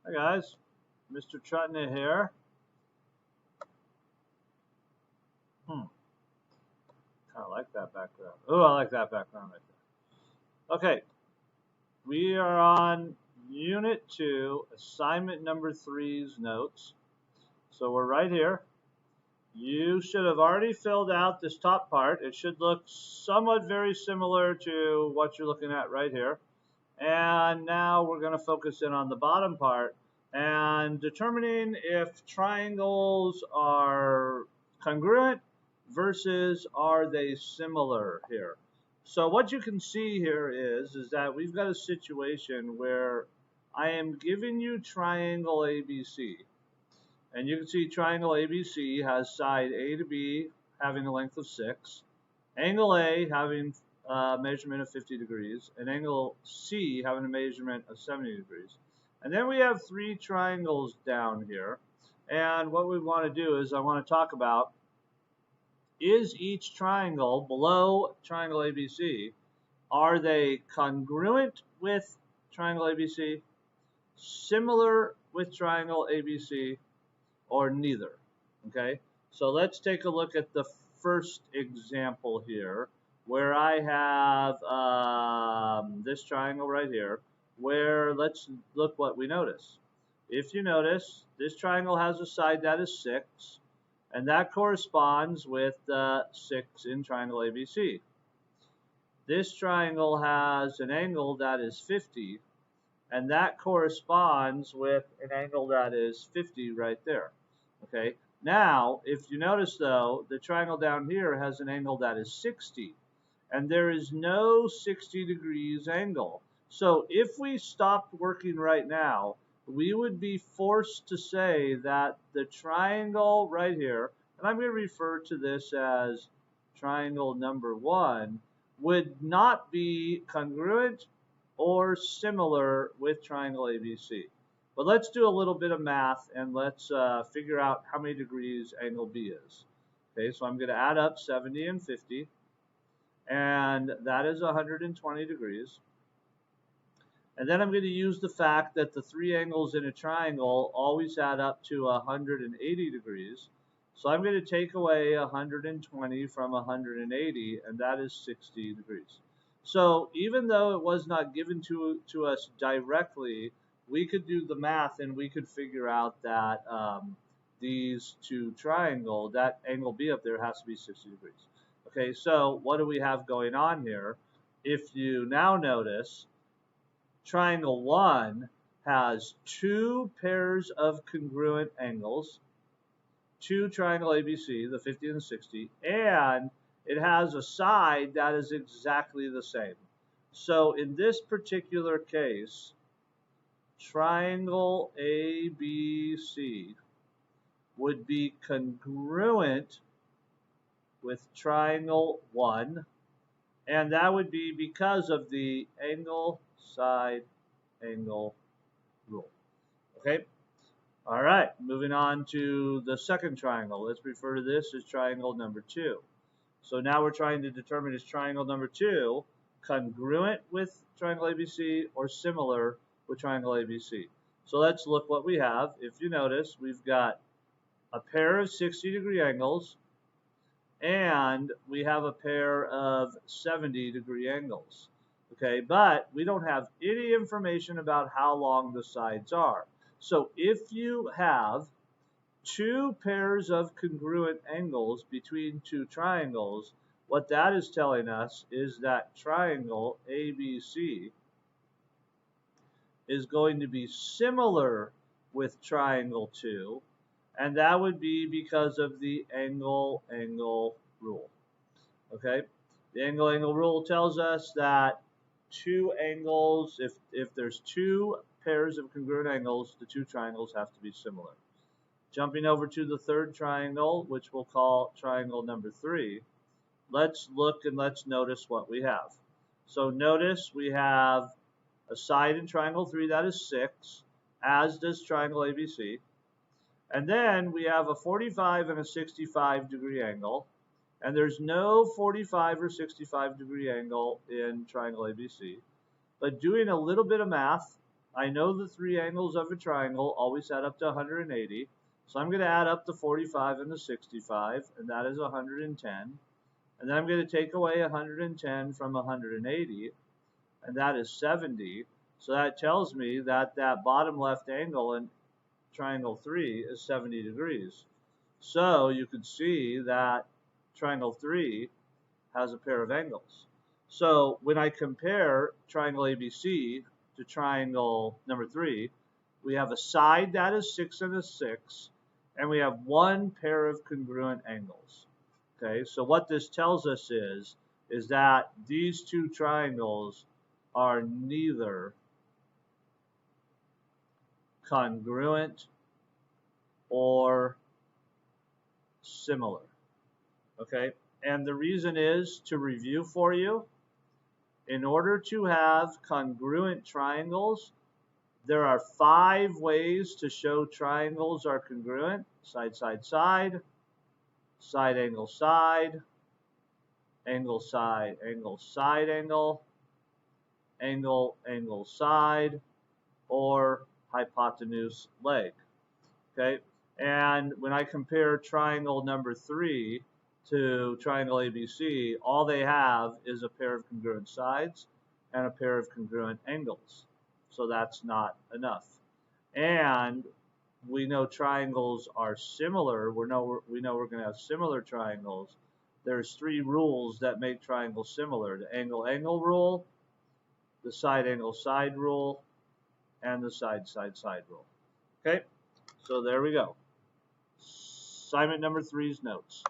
Hi guys, Mr. Trutna here. Kind of like that background. Oh, I like that background right there. Okay, we are on Unit 2, Assignment number 3's notes. So we're right here. You should have already filled out this top part. It should look somewhat very similar to what you're looking at right here. And now we're going to focus in on the bottom part and determining if triangles are congruent versus are they similar here. So what you can see here is that we've got a situation where I am giving you triangle ABC. And you can see triangle ABC has side A to B having a length of 6, angle A having a measurement of 50 degrees, and angle C having a measurement of 70 degrees. And then we have 3 triangles down here. And what we want to do is I want to talk about, is each triangle below triangle ABC, are they congruent with triangle ABC, similar with triangle ABC, or neither? Okay, so let's take a look at the first example here, where I have this triangle right here, where let's look what we notice. If you notice, this triangle has a side that is 6, and that corresponds with 6 in triangle ABC. This triangle has an angle that is 50, and that corresponds with an angle that is 50 right there. Okay, now if you notice though, the triangle down here has an angle that is 60, and there is no 60 degrees angle. So if we stopped working right now, we would be forced to say that the triangle right here, and I'm going to refer to this as triangle number 1, would not be congruent or similar with triangle ABC. But let's do a little bit of math and let's figure out how many degrees angle B is. Okay, so I'm going to add up 70 and 50, and that is 120 degrees. And then I'm going to use the fact that the 3 angles in a triangle always add up to 180 degrees. So I'm going to take away 120 from 180, and that is 60 degrees. So even though it was not given to us directly, we could do the math and we could figure out that these 2 triangles, that angle B up there has to be 60 degrees. Okay, so what do we have going on here? If you now notice, triangle 1 has 2 pairs of congruent angles, 2 triangle ABC, the 50 and the 60, and it has a side that is exactly the same. So in this particular case, triangle ABC would be congruent with triangle 1, and that would be because of the angle side angle rule. Okay? All right, moving on to the second triangle. Let's refer to this as triangle number 2. So now we're trying to determine, is triangle number 2 congruent with triangle ABC or similar with triangle ABC? So let's look what we have. If you notice, we've got a pair of 60-degree angles, and we have a pair of 70-degree angles. Okay, but we don't have any information about how long the sides are. So if you have 2 pairs of congruent angles between 2 triangles, what that is telling us is that triangle ABC is going to be similar with triangle 2, and that would be because of the angle-angle rule. Okay, the angle-angle rule tells us that 2 angles, if there's 2 pairs of congruent angles, the 2 triangles have to be similar. Jumping over to the third triangle, which we'll call triangle number 3, let's look and let's notice what we have. So notice we have a side in triangle 3 that is 6, as does triangle ABC. And then we have a 45 and a 65 degree angle, and there's no 45 or 65 degree angle in triangle ABC. But doing a little bit of math, I know the three angles of a triangle always add up to 180. So I'm going to add up the 45 and the 65, and that is 110. And then I'm going to take away 110 from 180, and that is 70. So that tells me that that bottom left angle in triangle 3 is 70 degrees. So you can see that triangle 3 has a pair of angles. So when I compare triangle ABC to triangle number 3, we have a side that is 6 and a 6, and we have one pair of congruent angles. Okay, so what this tells us is that these two triangles are neither congruent or similar. Okay, and the reason is, to review for you, in order to have congruent triangles, there are 5 ways to show triangles are congruent: side, side, side, side, angle, side, angle, side, angle, side, angle, angle, angle, side, or hypotenuse leg. Okay, and when I compare triangle number 3 to triangle ABC, all they have is a pair of congruent sides and a pair of congruent angles. So that's not enough. And we know triangles are similar. We know we're going to have similar triangles. There's 3 rules that make triangles similar: the angle-angle rule, the side-angle-side rule, and the side-side-side rule. Okay, so there we go. Assignment number 3's notes.